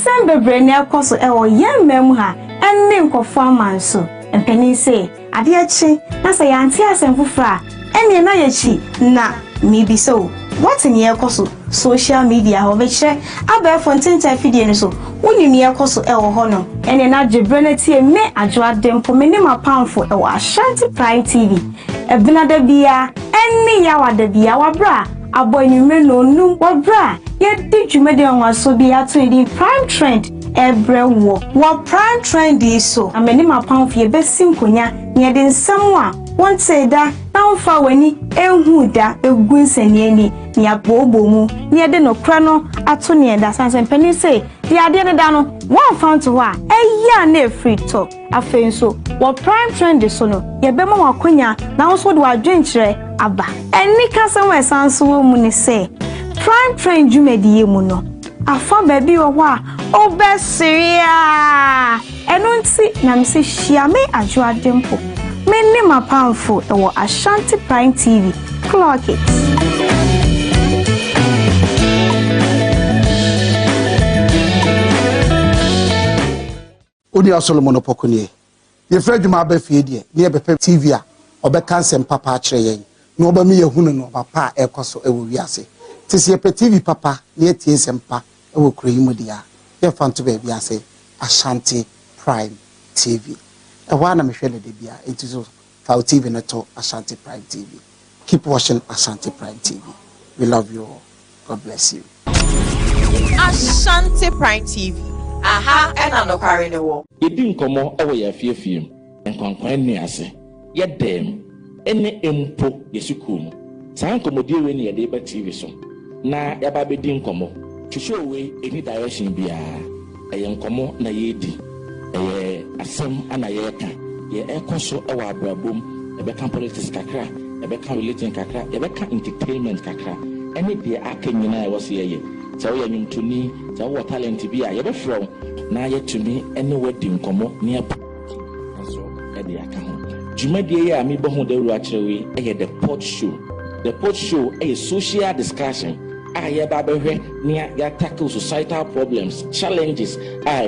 Nsem bebre na ekoso ewo yemmem ha enne nkofo amanso mpani se ade achi na se yanti asemfufra enne na yachi na mibiso what in ekoso social media ho beche aba fontinta fidie ni so woni ni ekoso ewo ho no enne na dwebrenati me adwoade mpo meni mapamfo ewo Ashanti Prime TV ebinada bia enne yawada bia wabra aboyinme no num wabra ye di dwumede onwaso bia to di Prime Trend ebre wo Prime Trend so ameni mapamfo ye besim konya ye de nsam a wonte da na mfa wani ehu da egunsani ani ni abobo mu ni de no kra no ato ne da sanse mpani say di ade ne da no one found to wa eya na free talk afen so wo Prime Trend so no ye be ma wakonya na so de wadwenkyere aba eni kasam esanso mu ni say Prime Trend jumediye mu no afa baby wo a obesiria enunti na mse hia me adwoade mpo many my powerful or Ashanti Prime TV. Clock it. Odi Solomon Opokuni. Ye Fred Mabe Fie, near Bepe TV, or Becansem Papa Trey, no by me a human no papa ecoso ewiase. Tis ye TV papa, near TSMpa, ewo creamudia. Ye found to baby, I say Ashanti Prime TV. A one I'm sure the beer, it is for TV not Ashanti Prime TV. Keep watching Ashanti Prime TV. We love you all. God bless you. Ashanti Prime TV. Aha, and I'm not carrying the wall. You didn't come out over your fear film and conquer me as yet them any impo yesukum. San commodity when you're able TV so. Na yababe didn't come out to show away any direction be a young come na yedi. Asem anayeka ye ekoso ewa abrabom ebeka politics kakra ebeka religion kakra ebeka entertainment kakra any dia akanyina e wose ye so ye nyumtuni so wo talent bi a ye be from na ye tumi any wedding komo ne so e dia ka ho jumadi ye a mi bo ho dawru akrewe e the pot show e social discussion ya babehwe ni ya tackle societal problems challenges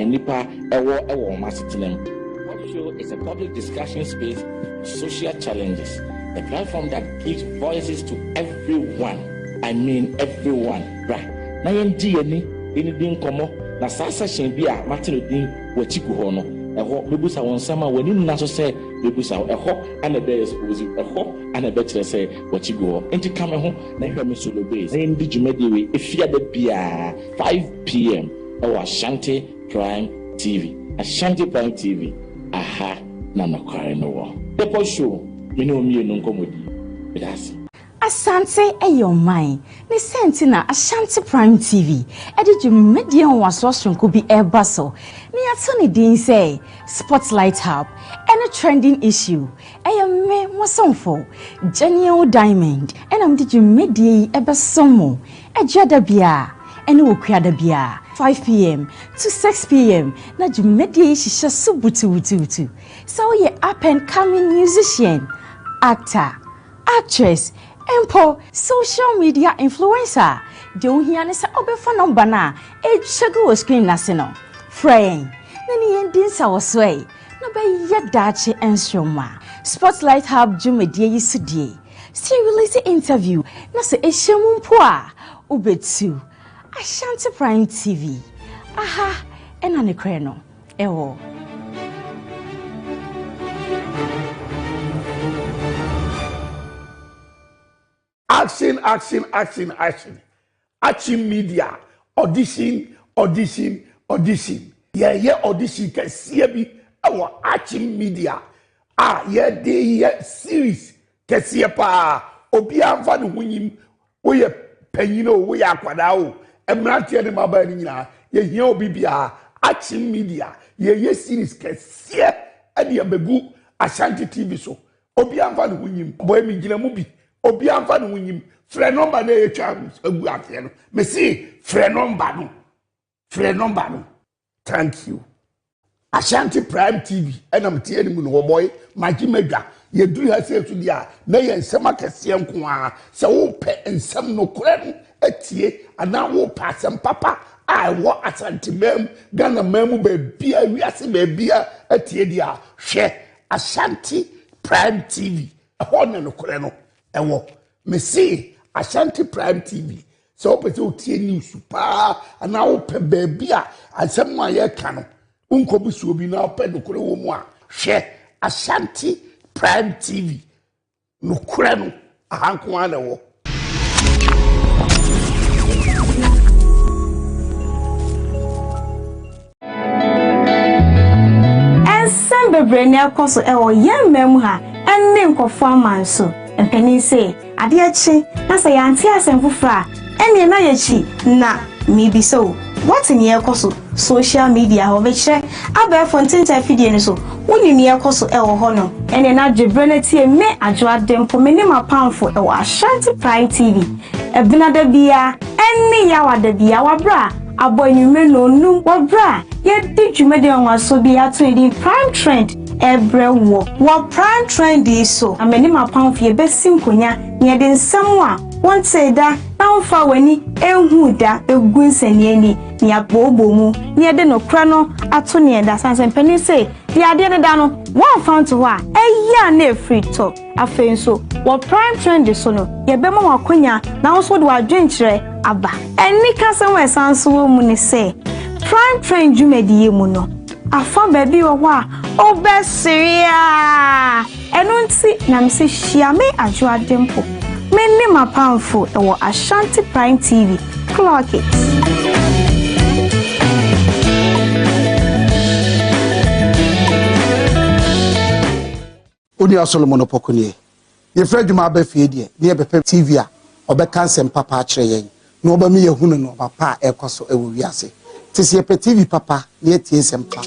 nipa ewo masitinem. What show is a public discussion space social challenges, a platform that gives voices to everyone. I mean everyone, right? Na yendi ni din komo na sasa shenbia Martin din wachiku ho no eho bebusa wonsama wani na so say bebusa eho ana be expose eho ana be kire say wachigu ho enti kame ho na hweme solo base na ndi jumadi we efia da bia 5 p.m. Ashanti Prime TV. Ashanti Prime TV. Aha na nakware no wo the show me no mi no nkomodi that's Asante your mind. Ni senti na Ashanti Prime TV. Edi jumedi on wasosonko bi ebaso. Ni atoni din say Spotlight Hub. Any trending issue. Me wasonfo. Genial Diamond. And am di jumedi ebasomo. Ejada bia. Eni wokuada bia. 5 p.m. to 6 p.m. Na jumedi shisha subutu. So ye up and coming musician, actor, actress, empo social media influencer. Don't hear any say obefa number na e chego screen national. Friend, nani endin sa wasway. No be yadachi enstroma. Spotlight Hub jumedie yisudie. Still release interview na se ehemu mpo a obetu. Ashanti Prime TV. Aha, ena ne kre no. Ewo. Action. Action media. Audition. Yeah, audition Kasiebo our Action media. Series Kasiebo obi amfa no hunyim wo ye panyino wo ye akwada o emrantie ne maba ni nyina ye hia obi bia Action media ye series Kasiebo ade abegu Ashanti TV so obi amfa no hunyim boy mi gina mu bi obi amfa no hunyim frɛ number na ye twa agu afie no me see frɛ number no thank you Ashanti Prime TV enam tie ni mu no boy magi medwa ye duru ha se to dia na ye nsem akese nko a se wo pɛ nsem no kora no atie ana wo pa asem papa I wa Ashanti mem Ghana mem baby we ase baby atie dia hwe Ashanti Prime TV ho na no kore no ewo me see Ashanti Prime TV so opese otie news pa ana wo pe baby a asem a ye ka no unkobusu obi na pe no kore wo mu a hwe Ashanti Prime TV no kore no ahanko ana wo bebre na ekoso ewo yemmem ha enne nkofo amanso mpani se ade achi na se yanti asemfufra enne na yachi na mibiso what in ekoso social media ho be kire aba fontinta fidie ni so woni ni ekoso ewo ho no enne na dwebre na tie me adwo adempo meni mapamfo ewo Ashanti Prime TV ebinada bia enne yawada bia wabra aboyume no num wabra ye di dwumede onwaso bi ato edi Prime Trend ebrewo wo Prime Trend iso ameni mapamfo ye besim konya ye de nsem a wonte da na mfa wani ehu da egunsani ani ni abobo mu ni de no kra no ato ne da sansen pani say di ade ne da no one found to wa eya na free talk afen so wo Prime Trend so no ye be ma wakonya na so de wadwenkire aba eni kasem we sanso mu ni say Prime Trend jumedi mu no afa baby wo a obesiria enu nti na mse hia me adwo adempo meni mapamfo ewo Ashanti Prime TV clock it Oni Solomon Opokunie ye fredwuma abafie die ne bepe TV a obeka nsem papa a kire yen no oba me yehunu no papa ekoso ewo wiase tisi ye TV papa ne tie nsem pa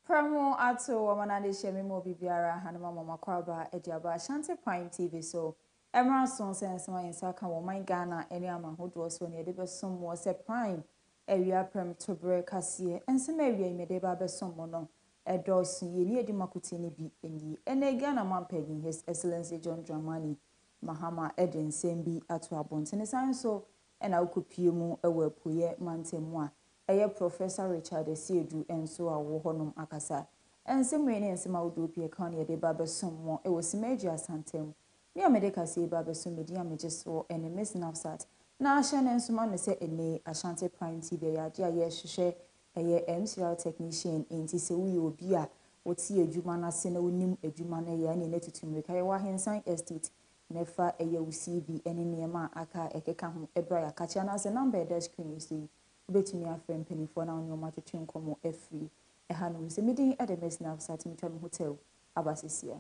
Premo ato wamanade shemi mo bibiara hanuma mama kwaba ediaba Ashanti Prime TV so Emra son sense ma insaka wo man Ghana eni amahodo so ne de besom wo se Prime ewia Premotobre Kasiebo ensema ewia imede ba besom mo no edos yeni edi makuti ni bi enyi ene Ghana mampegi His Excellency John Dramani Mahama Eden Sembi ato abontene san so ena ukopie mu ewe puye mantemu a eye Professor Richard Siedu enso a wo honum akasa ensemwe ne ensema wodopie kan ye de ba besom mo e wosimaji asantem me amede Kasiebo ba besom medi amegeso ene Miss Nafsat na ahye ensoma no se ene Ashanti Prime TV ya dia ye hwehwe eye MCR technician enti se wuye obi a woti adwuma na se na wonim adwuma na ye ne netutumre kai wa hensan estate nefa eye CV ene niema aka ekeka ho ebra ya kacha na se number dash screen see betumi afrem penifo na onyo matwetwe nkomo afri eha no se midin edemes na Nafsat mitwa hotel abasesia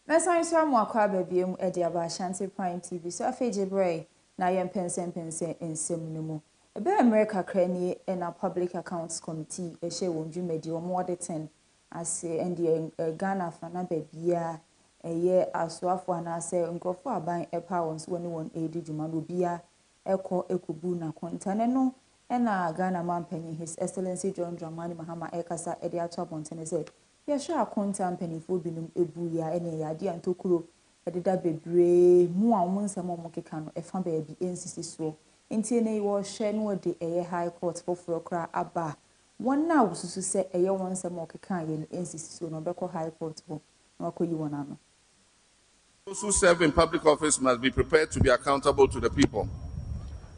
Mesan so amwakwa babiem ediaba Ashanti Prime TV so afejebre na yempensen ensem numu ebe America krani na Public Accounts Committee ehye wondwumedi omo auditing ase ndi Ghana fana babia eye asoafo anase nkrofo aban epa won so won edi dwuma no bia ekobu na kontane no na Ghana mampanyi His Excellency John Dramani Mahama ekasa edi ato abontene se yesha akonta mpanifo binum ebu ya ene ya dia ntokuro ededa bebre mu a wo nsem mo keka no efa ba bi ensisi so enti ne wo hwe no de eye high court for kra aba won na wususu se eye won nsem mo keka ye ensisi so no beko high court ho na wakoyi won ano. Those who serve in public office must be prepared to be accountable to the people.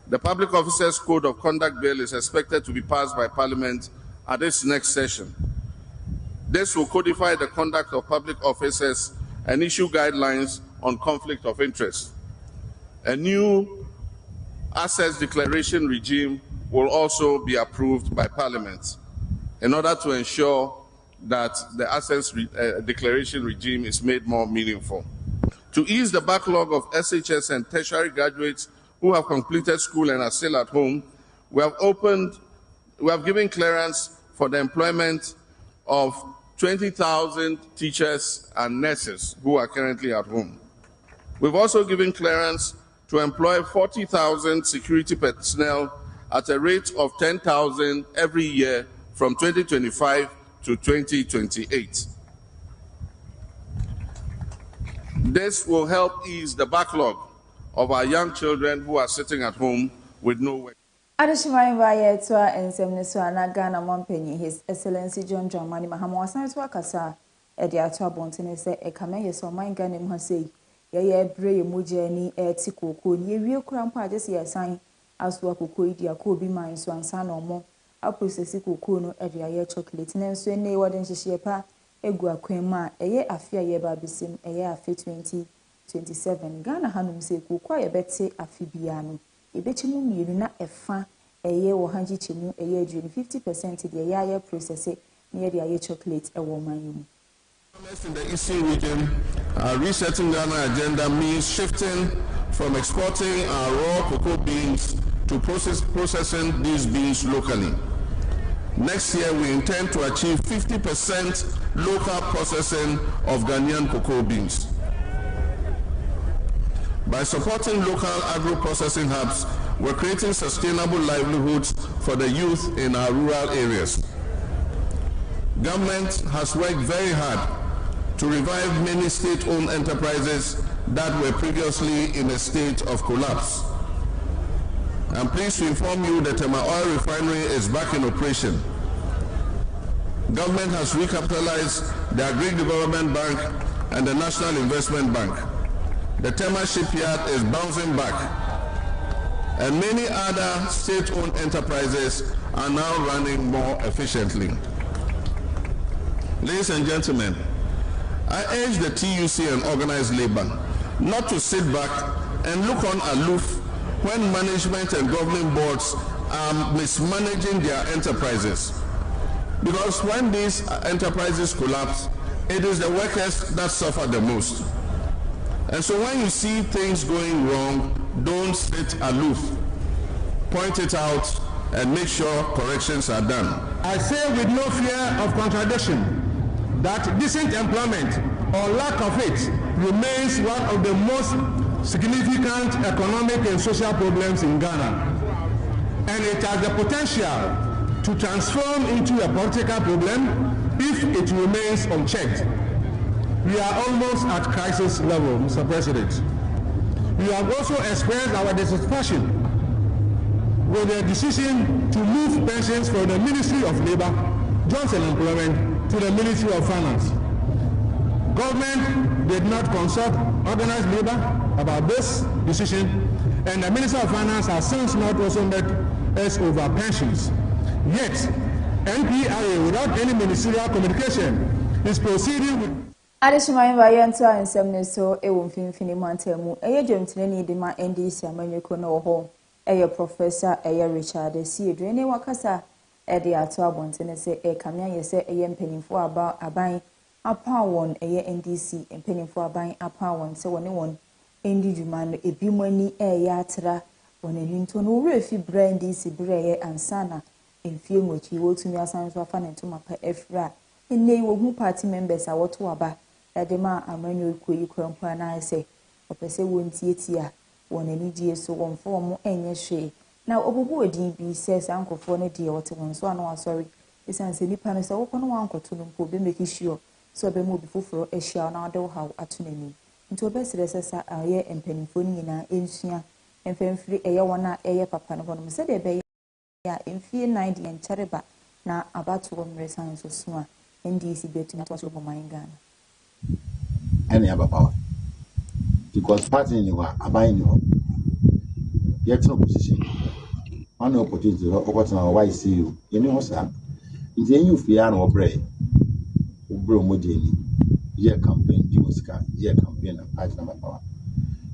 The Public Officers Code of Conduct Bill is expected to be passed by Parliament at this next session. This will codify the conduct of public officers and issue guidelines on conflict of interest. A new assets declaration regime will also be approved by Parliament in order to ensure that the assets declaration regime is made more meaningful. To ease the backlog of SHS and tertiary graduates who have completed school and are still at home, we have given clearance for the employment of 20,000 teachers and nurses who are currently at home. We've also given clearance to employ 40,000 security personnel at a rate of 10,000 every year from 2025 to 2028. This will help ease the backlog of our young children who are sitting at home with no work. Adishimai baye twa ensem ne so ana Ghana mampanyi His Excellency John Dramani Mahama wasan to akasa edi ato abontene se ekame yeso man Ghana mu hasei ye bre ye mojani eti kokoo ni ewie kura mpa agese yesan aso akokoo idi akobi man so ansa na omo a process kokoo no edi aye chocolate ne nso ene wode nhihye pa egu akwan ma eye afia ye ba bisim eye afi 2027 Ghana hanum se kokoo ye bete afi bia no ebechimu mienu na efa eye wo hanji chimu eye adwini 50% de eye process near the eye chocolate e wo man In the Eastern region, resetting Ghana agenda means shifting from exporting our raw cocoa beans to processing these beans locally. Next year, we intend to achieve 50% local processing of Ghanaian cocoa beans. By supporting local agro-processing hubs, we're creating sustainable livelihoods for the youth in our rural areas. Government has worked very hard to revive many state-owned enterprises that were previously in a state of collapse. I'm pleased to inform you that my oil refinery is back in operation. Government has recapitalized the Agri Development Bank and the National Investment Bank. The Tema shipyard is bouncing back, and many other state-owned enterprises are now running more efficiently. Ladies and gentlemen, I urge the TUC and organized labor not to sit back and look on aloof when management and governing boards are mismanaging their enterprises. Because when these enterprises collapse, it is the workers that suffer the most. And so when you see things going wrong, don't sit aloof. Point it out and make sure corrections are done. I say with no fear of contradiction that decent employment or lack of it remains one of the most significant economic and social problems in Ghana. And it has the potential to transform into a political problem if it remains unchecked. We are almost at crisis level, Mr. President. We have also expressed our dissatisfaction with the decision to move pensions from the Ministry of Labour, Jobs and Employment to the Ministry of Finance. Government did not consult organized labor about this decision, and the Minister of Finance has since not also met us over pensions. Yet, NPRA, without any ministerial communication, is proceeding with Additional variant and some so a won't finish Montemu, a gentleman de my NDC American no home, a professor, a Richard, see draining Wakasa, a de Atwabon, and say a Kamia, say a yen penny for about a buying a pound one, a NDC, and penny for a buying a pound one, so one individual, a bimoni, a yatra, when a linton, no refi brand DC Bray and Sana. In film which he will to me as I'm so fan and to my Efra. In they who party members are what to about that the man and when you could and I say, or per se won't yet here, one any dear so one form any shade. Now, over DB says Uncle for a dear or one, so I know sorry. This answer the panels are open one uncle to them, be making sure so be moved before for a shell now do how at me. Into a best recessor are ye and penny phoning in our ancient and fen free a one a papa of them said a bay. Ya mfie 90 and chareba na abatu wa mresan so suma NDC betu na twaso mo Ghana any other power because party in wa abai ni ho yet no position one opportunity opportunity why see you any ho sa nti enyu fie na obre mo deni ye campaign di musika ye campaign na party na power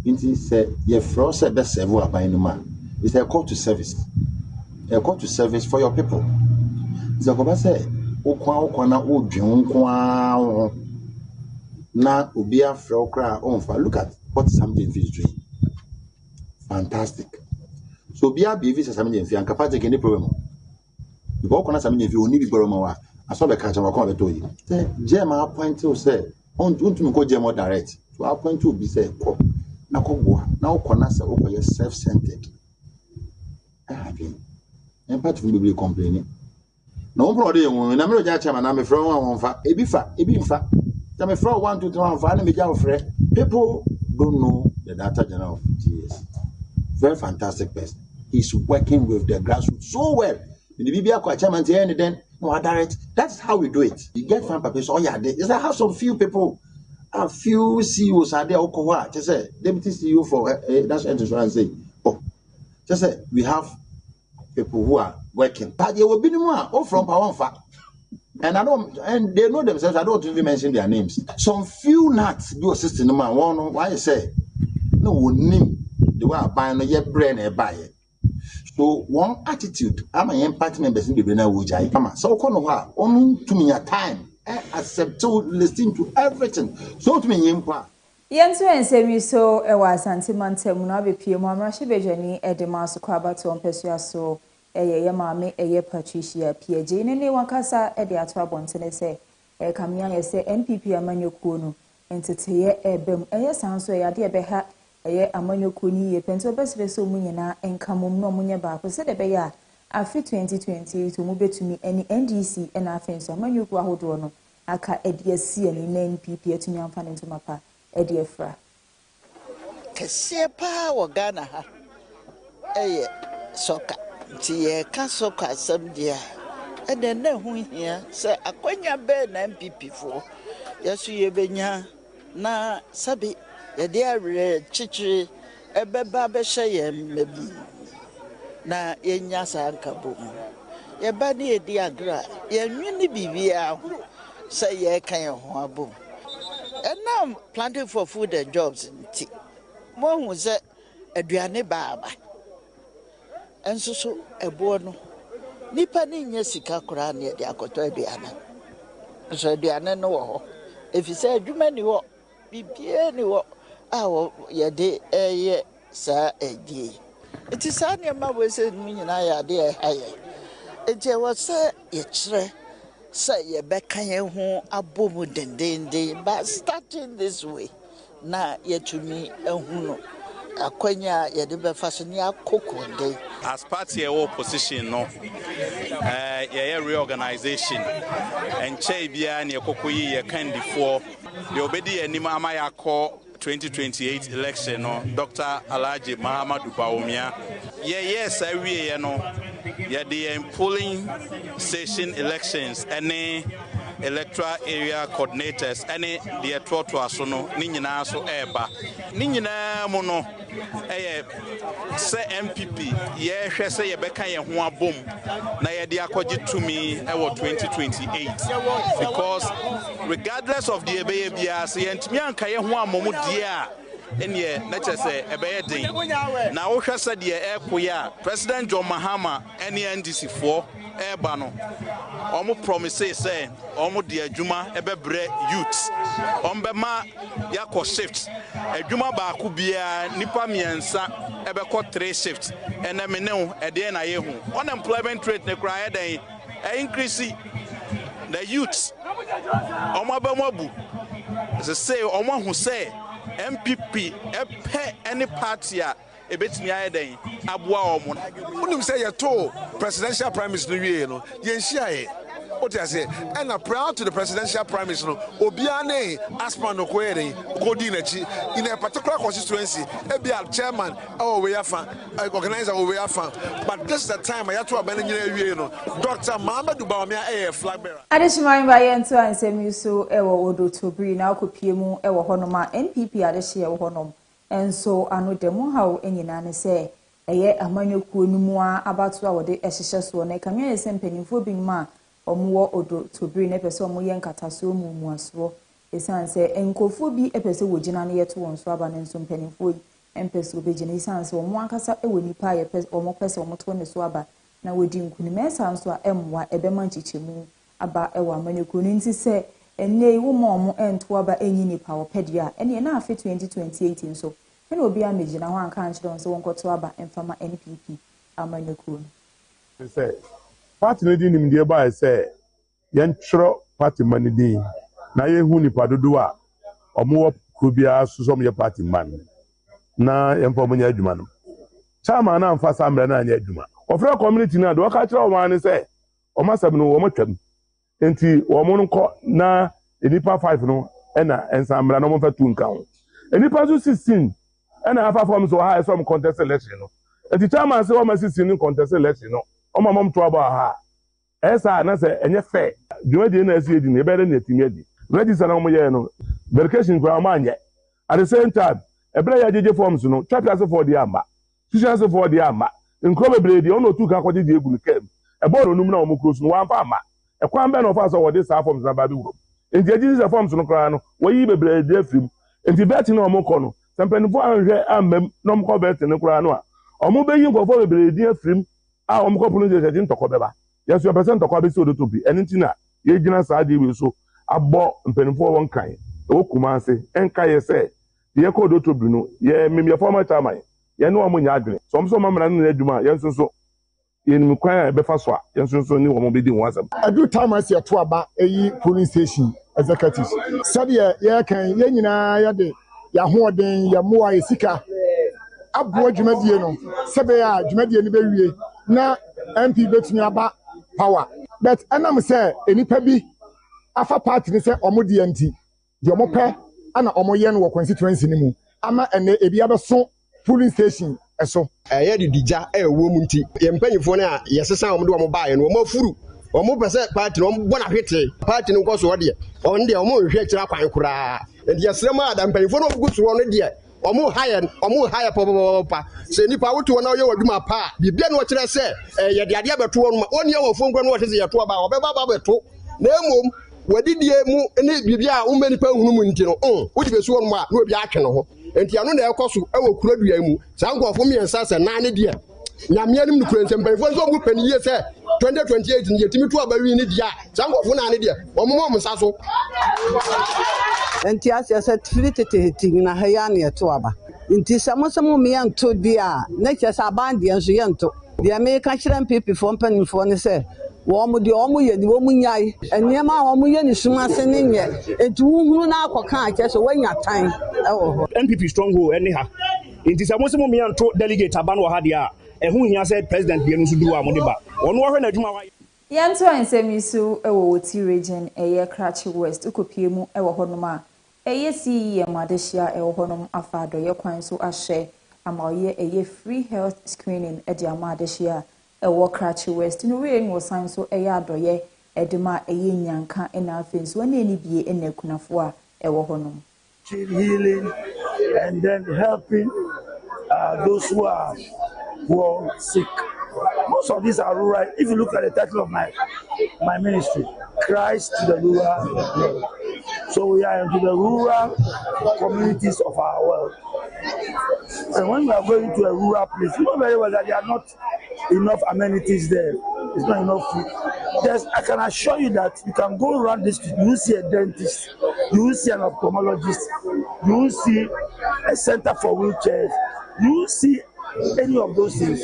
nti say ye fro say be serve abai no ma it's a call to service. A call to service for your people. Zakoba say, Okwa na odwen na obia frokra onfa. Look at what something is doing. Fantastic. So bia behavior something fi anka party any problem. Because okwa na something fi oni bi boroma wa. Aso be ka chama ko be to yi. Say Jema appoint you say on to go Jema direct. So appoint you be say ko na ko bo na okwa na say okoye self-centered. Empathy will be complaining. No problem. Na me ja chama na me from one fa ebi nfa. Na me from 1 2 3 1 fa na me ja ofre. People don't know the Director General of GS. Very fantastic person. He's working with the grassroots so well. In the BBA kwa chairman then no direct. That's how we do it. You get fan papers. Oh yeah, there's a house of few people. A few CEOs are there. Okowa, just say deputy CEO for that's insurance. Say, oh, just say we have people who are working, but they will be the one all from Pawanfa. And they know themselves. I don't even mention their names. Some few nuts do assist in the man. One, why you say no name the way I buy no yet brain a buy it. So one attitude, I'm an party members in the Bena Wujai. So Konoha, only to me a time. I accept to listen to everything. So to me, Yimpa. Yenso ensemi so ewa asante mantem na be pie mo amra shebejani edema so kwaba to ompesua so ye maame eye Patricia Pieje ne wakasa ede ato abontene se kamia ye se NPP amanyokuo no entete ebem eye sanso ye ade ebe ha eye amanyokuo ni ye pento besere so mu nyina enkamom no munye ba ko se de be ya afi 2020 to mu betumi eni NDC na afenso amanyokuo ahodo no aka ede asi ani na NPP atumi amfa ne ntomapa ede afra Kasiebo Ghana ha eye soka tie ka soka samdia ede na hu hia se akwanya be na MPP fo yesu ye benya na sabi ye de awre chichiri ebeba be hye ye mebi na yenya sanka bom ye ba ne edi agra ye nwini bibia se ye kan ye ho abom and now planting for food and jobs nti mo hu se aduane baaba enso so ebo no nipa ni nya sika kora na de akoto aduane so aduane no wo efise adwuma ni wo bibie ni wo awo ye de eye sa edi iti sa ne ma we se mu nyina ya de haye eje wo se ye kire say ye beka ye ho abomu dendende but starting this way na ye tumi ehunu akwanya ye de be fashion ya kokonde as party e opposition no ye reorganization and chey bia na ekokoyi ye kandifo the obedi anim amaya ko 2028 election no Dr. Alhaji Mahamadou Bawumia yes I we no yeah the polling station elections any electoral area coordinators any the to aso no ni nyina so eba ni nyina mo no say MPP ye hwe say ye beka ye ho abom na ye de akoje tumi e wo 2028 because regardless of the ebeye bia say entimi anka ye ho amomu dia enye na chese ebeye den na wo hwe say de ekoya President John Mahama ene NDC for eba no omo promise say omo de adwuma ebebre youths ombema yakọ shift adwuma ba ku bia nipa miensa ebekọ 3 shift ene meneu ede na yehu unemployment rate ne kra eden increase the youths omo abamobu say omo hu say MPP epe any party a ebetimi ayeden aboa omo unim say ye to presidential prime minister no wie no ye nhia ye what I say and proud to the presidential prime minister obiane aspan no kwere kodi nachi in a particular constituency ebia chairman we afa organizer we afa but this is the time I to abana nyina wie no Dr. Mahamadou Bawumia flag bearer adishima imba yento ansemi so ewo Premotobre na akopie mu ewo honoma NPP adehye ewo honom enso ano demo hawo enyina ne se eye amanyokuo numu a abato a wode ehihye so na kanwe yese mpanimfo binma omuwo Premotobre na pese omo ye nkataso mu aso esanse enkofo bi epese wogina na yeto won so aba ne nso mpanimfo empese obegina esanse omo akasa ewo nipa ye pese omo pese omo to ne so aba na wodi nkunima esanso a emwa ebema nchichemu aba ewo amanyokuo nti se enne wo mo ento aba enyi nipa opedia enne na afi 2028 nso ene obi amegina ho anka anchire on se wonkoto aba emfama NPP amanyokuo say party no di nim de ba say yen tro party man di na ye hu nipa dodo a omo ko bia susom ye party man na yen fo munya adwuma no chama na amfa sambre na anya adwuma ofra community na do ka kire o man say o masam no o matwam enti o mo nko na enipa 5 no na ensamra no mo fa tu nka ho enipa 16 na afa form so ha some contest election no enti chama say o ma 16 ni contest election no o ma mom to aba ha esa na say enye fair dwumadi na asi edi na ebe na timi edi register na mo ye no verification kwa ma anye at the same time ebere ya jeje forms no chapter for the amba social for the amba nkro bebre di ono tu ka kwaje di egu kem ebe ono num na omo close no wan fa ama ekwan be na ofa so wode sa forms na ba bi wuro enti jeje forms no kra no wayi bebre di afrim enti bet na omo ko no sempenfo anhwe amem na omo ko bet ne kra no a omo be yi nkofo bebre di afrim a omo ko punu jeje ntoko beba yesu percent ntoko be so do to bi enti na ye gina sa di we so abo mpenfo won kan o kumase enka ye se ye ko do to bi no ye mem ye former chairman ye no omo nya adwene so mso mamra no adwuma ye nso ye nim kwan e be fa so a ye nso ni omo be di wasam adu time as ye to aba eyi polling station executives said ye kan ye nyina ye de ya hoden ye moa ye sika abo adwumadie no sebe ya adwumadie ni be wie na MP betumi aba power but enam say enipa bi afa party ni say omo de anti de omo pe ana omo ye no constituency ni mu ama ene ebi abeso polling station eso ye de dija ewo mu nti ye mpanyifo na ye sesa omo de omo baaye no omo furu omo pese party no omo bona hwete party no nkoso de on de omo hwe kira kwan kura enti ye srema ada mpanyifo no gutu no de omo hire papa se nipa wotu na ye waduma pa bibia no kire se ye de ade abeto no ma oni ye wo fongro no wote se ye to ba obeba ba beto na emom wadidie mu ne bibia wo mani pa hunu mu nti no wodi besu no ma na obi atwe no ho enti ano na ekoso e wo kura dua mu sa nkofo miensa se na ne de nyamianim nukure nsempanyifo nso mu paniye sɛ 2028 ni yɛtimi to abawi ni dia sankɔfo na ne dia ɔmo mo nsa so enti asɛ sɛ tiri tete na ha ya ne to aba nti sɛ mo sɛ mo me yanto dia na kyɛ sɛ aban dia nso yanto dia me ka kyerɛ mpp fo mpanimfo ne sɛ wɔn de wɔn yɛ ni wɔn nyae nneɛma a wɔn yɛ ni suma se ne nyɛ enti wuhuru na akɔka akyɛ sɛ wɔanya tan ɛwɔ hɔ MPP stronghold ɛne ha nti sɛ mo sɛ mo me yanto delegate aba no wɔ ha dia ɛho hia sɛ president bia no so du a mo de ba ɔno wɔhwɛ na adwuma wa yɛnto ansɛm yi so ɛwɔ Woti region ɛyɛ Karachi West ukopie mu ɛwɔ hɔnom a ɛyɛ CEM adehyia ɛwɔ hɔnom afa adɔyɛ kwan so ahyɛ ama ɔyɛ ɛyɛ free health screening ɛde ama adehyia ɛwɔ Karachi West no wie no san so ɛyɛ adɔyɛ ɛde ma ɛyɛ nyanka ɛna afei nso ɛna ani bie ɛna kunafo a ɛwɔ hɔnom healing and then helping those who are sick. Most of these are rural. If you look at the title of my ministry, Christ to the rural world. So we are into the rural communities of our world. And when we are going to a rural place, you know very well that there are not enough amenities there. It's not enough food. I can assure you that you can go around this street, you will see a dentist, you will see an ophthalmologist, you will see a center for wheelchairs, you will see any of those things.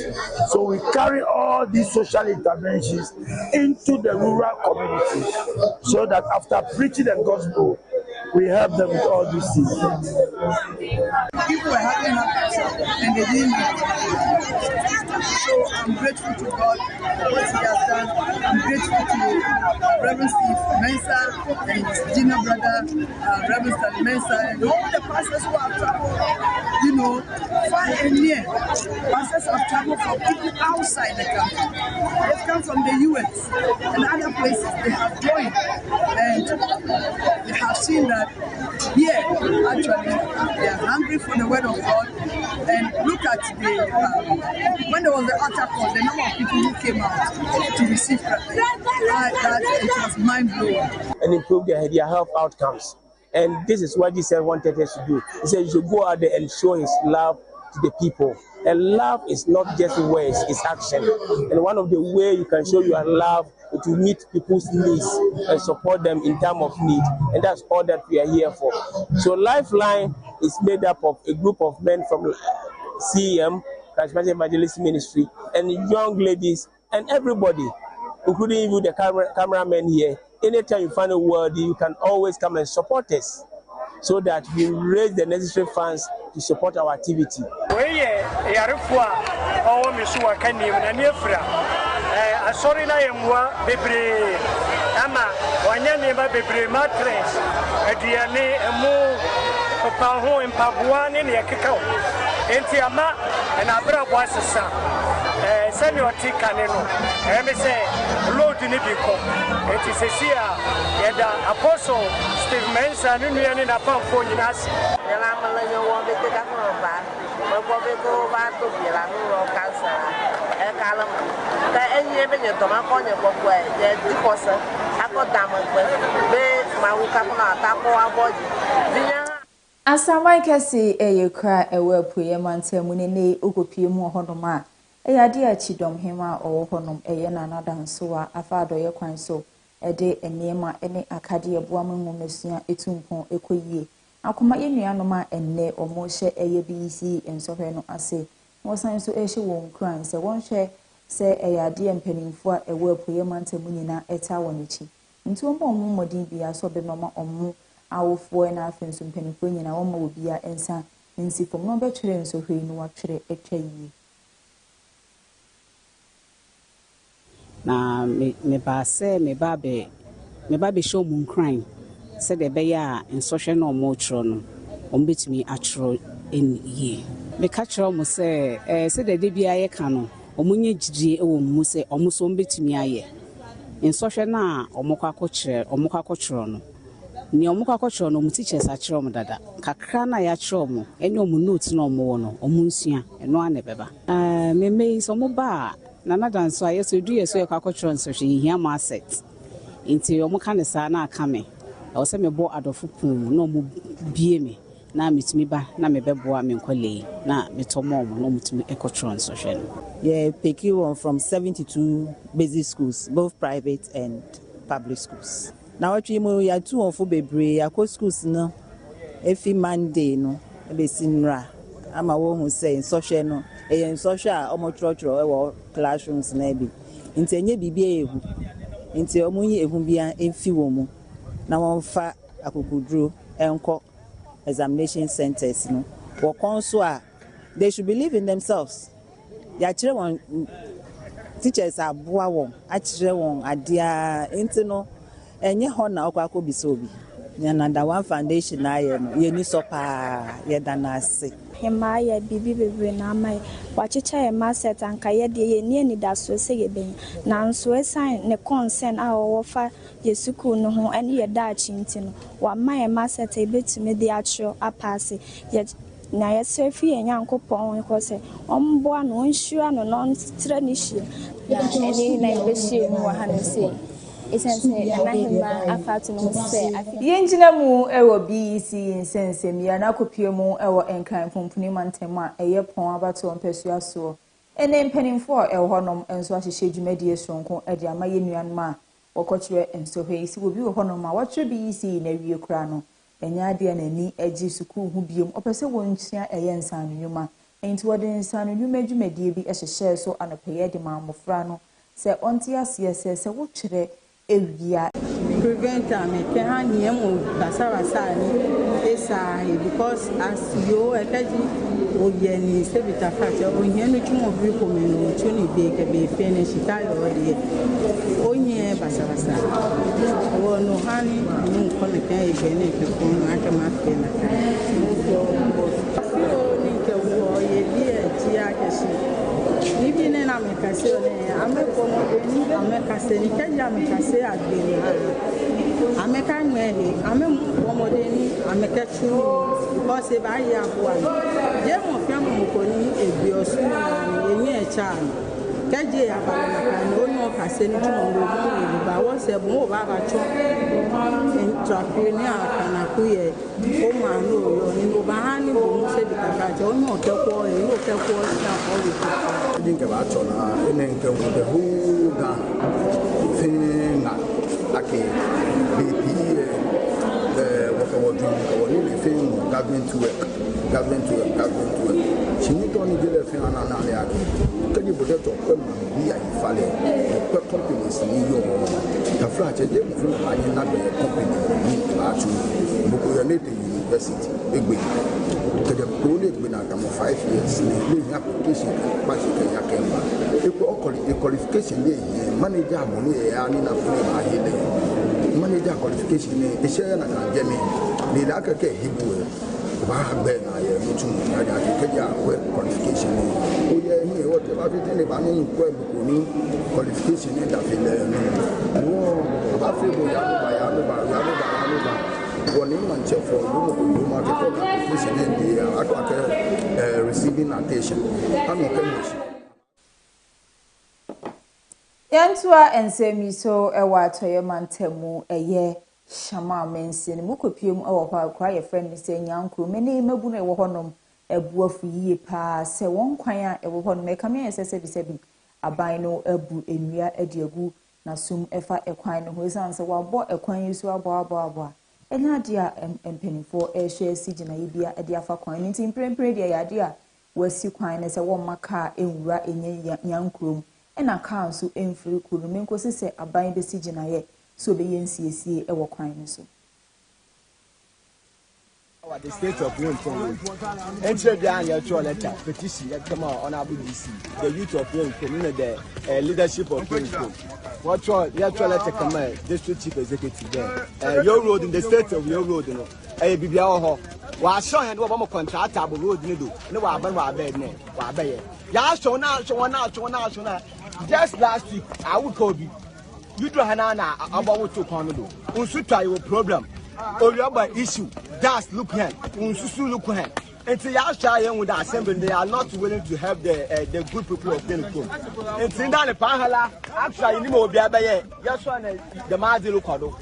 So we carry all these social interventions into the rural communities so that after preaching the gospel, we help them with all these things. People were having happiness and they didn't know. So I'm grateful to God for what He has done. I'm grateful to Reverend Steve Mensah and his Gina brother, Reverend Stanley Mensah, and all the pastors who have traveled, far and near. Pastors have traveled from people outside the country. They've come from the US and other places. They have joined and they have seen that here, actually, they are hungry for the word of God. And look at when there was the altar call, the number of people who came out to receive Christ. It was mind-blowing. And improve their health outcomes. And this is what Jesus wanted us to do. He said you should go out there and show His love to the people. And love is not just words, it's action. And one of the ways you can show your love is to meet people's needs and support them in time of need. And that's all that we are here for. So Lifeline is made up of a group of men from CEM, Charismatic Evangelist Ministry, and young ladies and everybody, including you, the cameraman here. Anytime you find a word, you can always come and support us so that we raise the necessary funds to support our activity. Sorry na yemwa bebre ama wanyane ba bebre matres aduane emu papa ho empaboa ne yakeka enti ama na abra bo asesa sani otika ne no me say load ni bi ko enti sesia yeda apostle Steve Mensah ne nuane na pamfo nyinase yala mala yo wo be ka ko ba bo be ko ba to bi la no cancer kalam ta enye be nyeto ma ko nye gbogbo je dikosa akodam be ma wu ka na ta ko aboji vinya Asamai kesi kra ewe apuye mantemu ne okopie mu honom a ade achidom hema owo honom na nadanso a afa adoye kwan so de enema ene akade eboa manwu mesua etumpon ekoyie akoma yenuanom a enne omo hye BC ensohwe no ase wosan so ehye won kran se won hwe se ade empanimfo a ewe apuye mantemu nyina eta wonichi nti omo modin bia so be mama omo awofo na afenso mpanimfo nyina wo ma obia ensa nsifom no betwere nsohwe no watwere etwa yie na me ba be show mun crime said the be ya instruction no mo tro no ombetumi atro enye me ka tro mo se said the bia ye ka no omunye gidie e wo mu se omuso ombetumi aye instruction na omokwa akotro no ni omukwa akotro no mu teachers atro mo dada kakra na ya tro mo ene omu note no mo wo no omunsua eno ane beba me so mo ba Nana danso aye so du yeso yakwakochron so hwe hia ma asset nti omo ka ne sa na aka me o se me bo adofo pum na omo bie me na metumi ba na me beboa me nkwale na metomo omo no mutumi ekochron so hwe no Yeah, pick one from 72 basic schools, both private and public schools. Now what we are two of bebre akọ schools no every Monday no be sinra. I'm a one who say in social no in social almost or classrooms na bi. Nti enye bibia ehu. Nti omunye ehu bia emfi wo mu. Na won fa akokuduro enko examination centers no. Wo konso a they should believe in themselves. Yachire won teachers aboa won achire won adia enti no enye ho na okwa bisobi na one foundation na ye no ye ni so pa ye dana ase hema ya bibi bebre na mai wachicha ye maset anka ye de ye ni da so se ye ben na nso esan ne concern a wo fa ye suku no ho ene ye da chinti no wa mai maset e betime de achro apase ye na ye sefi ye nyankopon ko se ombo ano onhua no non tre ni hie na ene na ibehie mu wa ha no se Yenjina mu ewo BEC insensem ya na kopie mu ewo enkran pompuni mantem a eye pon abato ompesua so ene mpanimfo ewo honom enso ahyehye dwumadie sonko ede amaye nuanom a wokokyere ensohwe isi obi wo honom a wotre BEC na wie kura no enya ade na ni agi suku hu biem opese wontua eye nsanunwuma enti wode nsanunwuma dwumadie bi ehyehye so anopeye de mamofra no se onti ase se wokyere evia prevent me can haniemu basara ni because as you ekaji oyeni sebita facha onyenu chumo bi ko me no chuni be ke be finish kai odi onye basara wo no hani ni ko me kan e be ne ke ko aka ma fe na kai ni ke wo ye bi e ti akesi Bibi ne na mekase one ameko mo ni amekase ni keja mekase agbeni ameka nwele amem mo ni amekechu because e ba ya boa je mo fe mo ko ni ebi osu na ni enye echa keje ya ba na kan no no kase ni tumo ngo ni ba wo se bo ba ba cho entrepreneur kana kuye o ma no yo ni mo ba ha ni bo se bi ka jo no ke ko e no ke ko na ko wi dinga ba cho na ene nke wo de hu ga fin na ake BP what I was doing I was really feeling government to work chini to ni dele fin ana na le ake kani bodo to ko ma bi ya ifale ko companies ni yo ta fra che de mo fu anyi na be company ni ba chu buku ya ne de university egbe kede ko le gbe na ka mo 5 years ni le application ba shi kan ya kemba e ko qualification le manager mo ni ya ni na fu ba hele manager qualification ni e share na kan jemi ni da ka ke hibu ba be na ye mutu na ja ke ja qualification ni o ye ni e what ba fi ni ba ni ko buku ni qualification ni da fi le no ba fi bo ya ba one man check for you market application and the receiving attention. I'm okay. Yantua ensemi so ewa atoye mantemu eye shama mensi ni mukopiem ewa kwa akwa ye friend ni se nyankuru meni mebu na ewo honom ebu afu yie pa se won kwan a ewo honom e kame yesese bisebi aban no ebu enua ediagu na sum efa ekwan no ho esanse wabo ekwan yesu abo enya dia empenifo ehwe sigina yibia ade afa kwan ni timprempre dia yade a wasi kwan ne se wo maka enwura enye nyankrom ena ka nso emfiri kuru menkosi se aban be sigina ye so be yensiesie ewo kwan ne so the state of Wonton. Enter the annual letter petition that come out on Abu DC, the youth of Wonton, the leadership of Wonton. What the actual letter come out, district chief executive there. Your road in the state of your road, you know. A BBO. Was showing what more contract about road you do. No, I bed name. Yeah, so now. Just last week, I would call you. You do Hanana about what to Conodo. Unsuta your problem. Or your issue. That's look here. Unsusu look here. Until you are with the assembly, they are not willing to help the good people of Telecom. And Sinda the Pahala, actually, you know, yes, one the Mazi Lucado.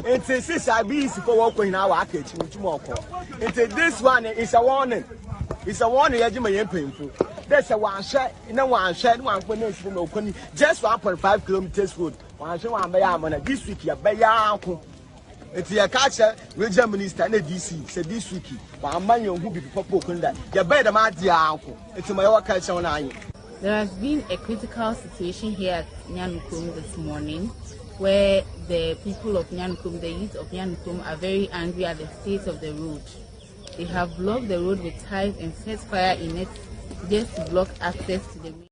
And since I be for walking in our package, which more. And this one is a warning. It's a warning, as you may painful. There's a one shot, one shot, one point no kuni. Just 1.5 kilometers road. One shot one by this week ya by uncle. It's a catcher, regional minister and DC said this week. One man who be popo kunda. Ya better my dear uncle. It's my work catcher on I. There has been a critical situation here at Nyanukum this morning, where the people of Nyanukum, the youth of Nyanukum, are very angry at the state of the road. They have blocked the road with ties and set fire in it just to block access to the road.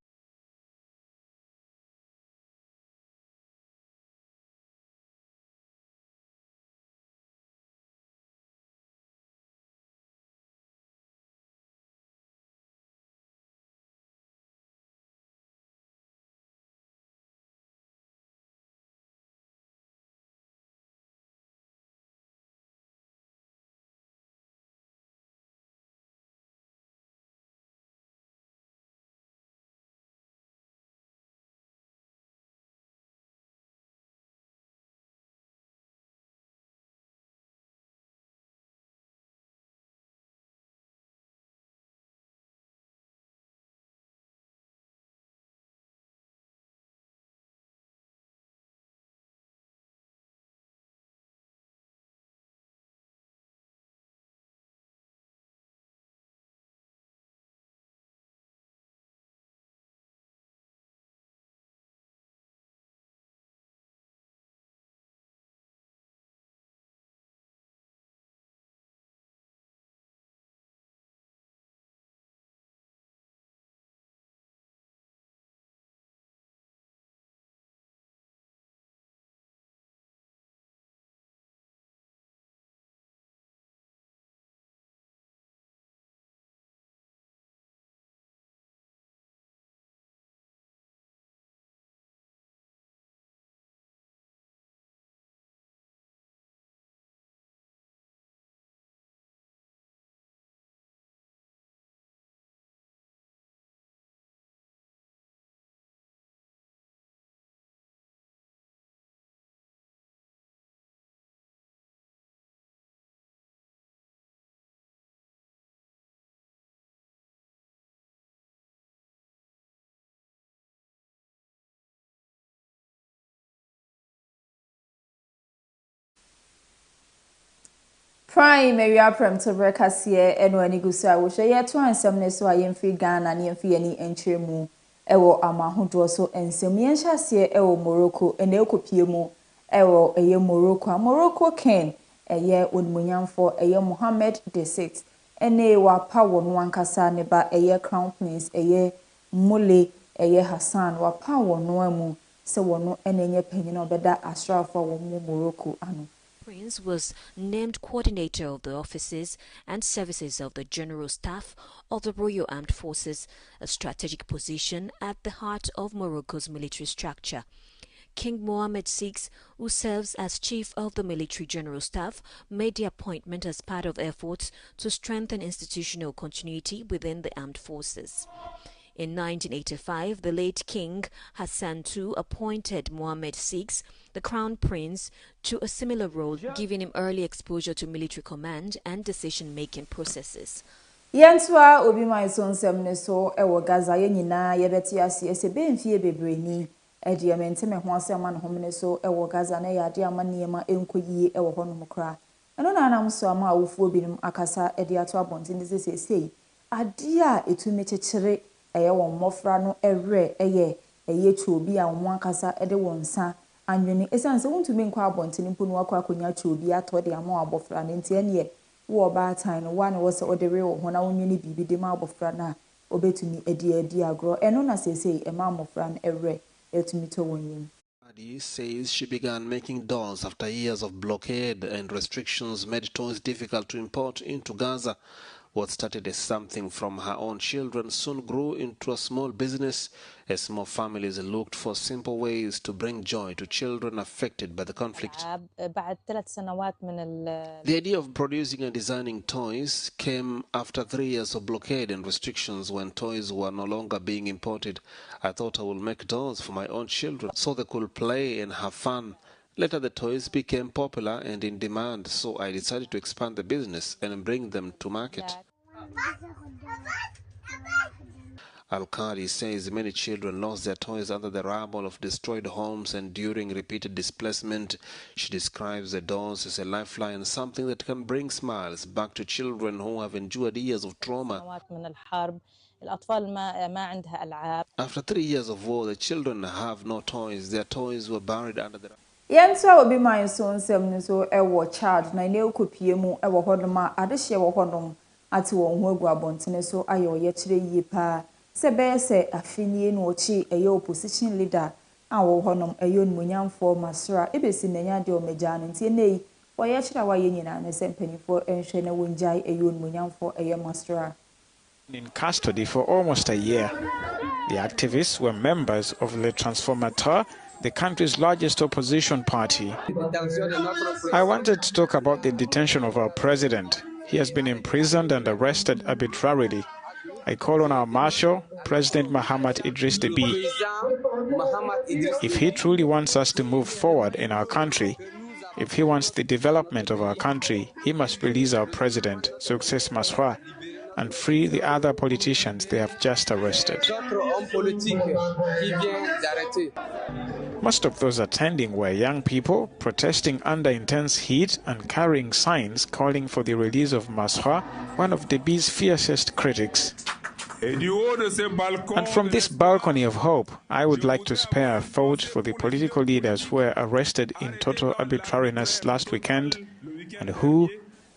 Prime area Premotobre Kasiebo eno ani gusu a wo hwe ye to ansem ne so a yemfi Ghana ne yemfi ani enkyeremu ewo amahodo so ensem ye nhyase ewo Morocco ene ekopie mu ewo eye Morocco ken eye onmunyamfo eye Mohammed VI ene wa pawo no ankasa ne ba eye Crown Prince eye Mule eye Hassan wa pawo no amu se wono ene nye panyina obeda asrafo wo Morocco ano. Prince was named coordinator of the offices and services of the General Staff of the Royal Armed Forces, a strategic position at the heart of Morocco's military structure. King Mohammed VI, who serves as Chief of the Military General Staff, made the appointment as part of efforts to strengthen institutional continuity within the armed forces. In 1985, the late King Hassan II appointed Mohammed VI, the Crown Prince, to a similar role, giving him early exposure to military command and decision-making processes. Yentwa obi mai sonsem ne so ewo Gaza ye nyina ye beti ase ese benfie bebreni edi amente me ho asema no homne so ewo Gaza na ya de amaniema enkoyie ewo hono kra eno na anam so ama awufuo binim akasa edi ato abonte ne sesei ade a etumi kyekere eye won mofra no ewre eye chuobi a won akasa ede wonsa anwene esanse wontumi nkwa abonte ne mpo no akwa akonya chuobi ato de ama abofra ne ntie ne wo ba time no one was odere wo hona wonwene bibi de ma abofra na obetumi edi agro eno na sesei e ma amofra no ewre etumi to wonyim. Says she began making dolls after years of blockade and restrictions made toys difficult to import into Gaza. What started as something from her own children soon grew into a small business as more families looked for simple ways to bring joy to children affected by the conflict. The idea of producing and designing toys came after 3 years of blockade and restrictions when toys were no longer being imported. I thought I would make dolls for my own children so they could play and have fun. Later, the toys became popular and in demand, so I decided to expand the business and bring them to market. Al-Qadi says many children lost their toys under the rubble of destroyed homes and during repeated displacement. She describes the dolls as a lifeline, something that can bring smiles back to children who have endured years of trauma. After 3 years of war, the children have no toys. Their toys were buried under the Yenso obi man so nsem ni so ewo child na ne okopie mu ewo hodom a adehye ewo hodom ate won hu agu abontene so ayo ye kire yie pa se be se afinie no ochi eye opposition leader a wo hodom eyo nmunyamfo masra ebesi nanya de omeja no ntie nei wo ye kire wa ye nyina ne se mpanifo enhwe na wonjai eyo nmunyamfo eye masra. In custody for almost a year. The activists were members of Le Transformateur, the country's largest opposition party. I wanted to talk about the detention of our president. He has been imprisoned and arrested arbitrarily. I call on our marshal, President Mahamat Idris Deby. If he truly wants us to move forward in our country, if he wants the development of our country, he must release our president, Success Masra, and free the other politicians they have just arrested. Most of those attending were young people protesting under intense heat and carrying signs calling for the release of Masra, one of Deby's fiercest critics. And from this balcony of hope, I would like to spare a thought for the political leaders who were arrested in total arbitrariness last weekend and who,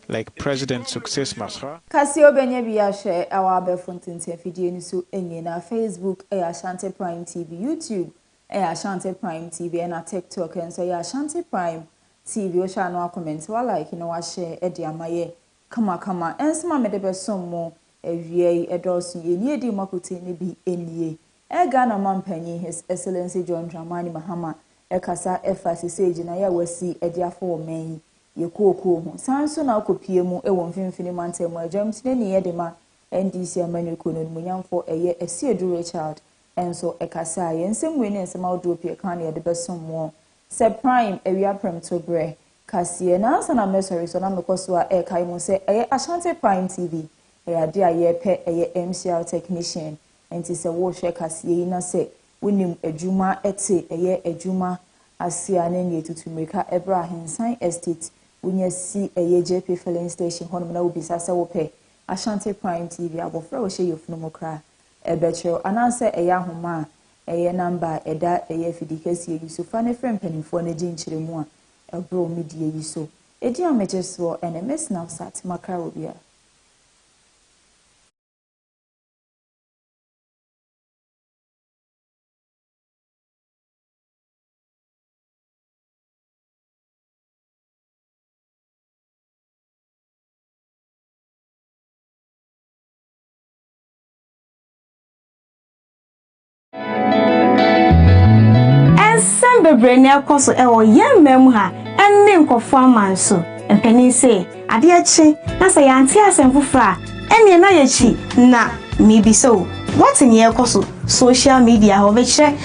like President Success Masra. Kasiebo nyebia share our befontintia video ni so enye na Facebook Ashanti Prime TV, YouTube Ashanti Prime TV and TikTok and so Ashanti Prime TV o sha no comment wa like no wa share e dia maye kama ensema me de besom mo ewie edosu ye ni edi makote ne bi enie Ghana mampanyi His Excellency John Dramani Mahama kasa efasise na ya wasi e dia fo men yekoko hu sanso na akopie mu ewo mfimfini mantemu ajamtine ne yedema NDC amanyeko no munyamfo eye Asiedu Richard enso ekasa yensem we ne ensem awdopie kan ye de besom se prime ewia Premotobre kasie na sana mesori so na mekoso a kai mu se eye Ashanti Prime TV eye de aye pe eye MCR technician enti se wo hwe kasie na se wonim adwuma ete eye adwuma asia ne ne tutumrika Ebrahimsan Estate Unya si eye JP filling station hono na ubisa se wope Ashanti Prime TV abofra wo hye yefunu mokra ebecho ananse eye ahoma eye number eda eye fidikasi yusufa ne frem panimfo na ginchire mu a ebro media yiso edi amejeso NMS now sat makra obia. Bebrene akoso ewo yemmem ha enne nkofo amanso empeni se ade achi na se yanti asemfofra enne na yachi na mibiso what in ye akoso social media ho be kire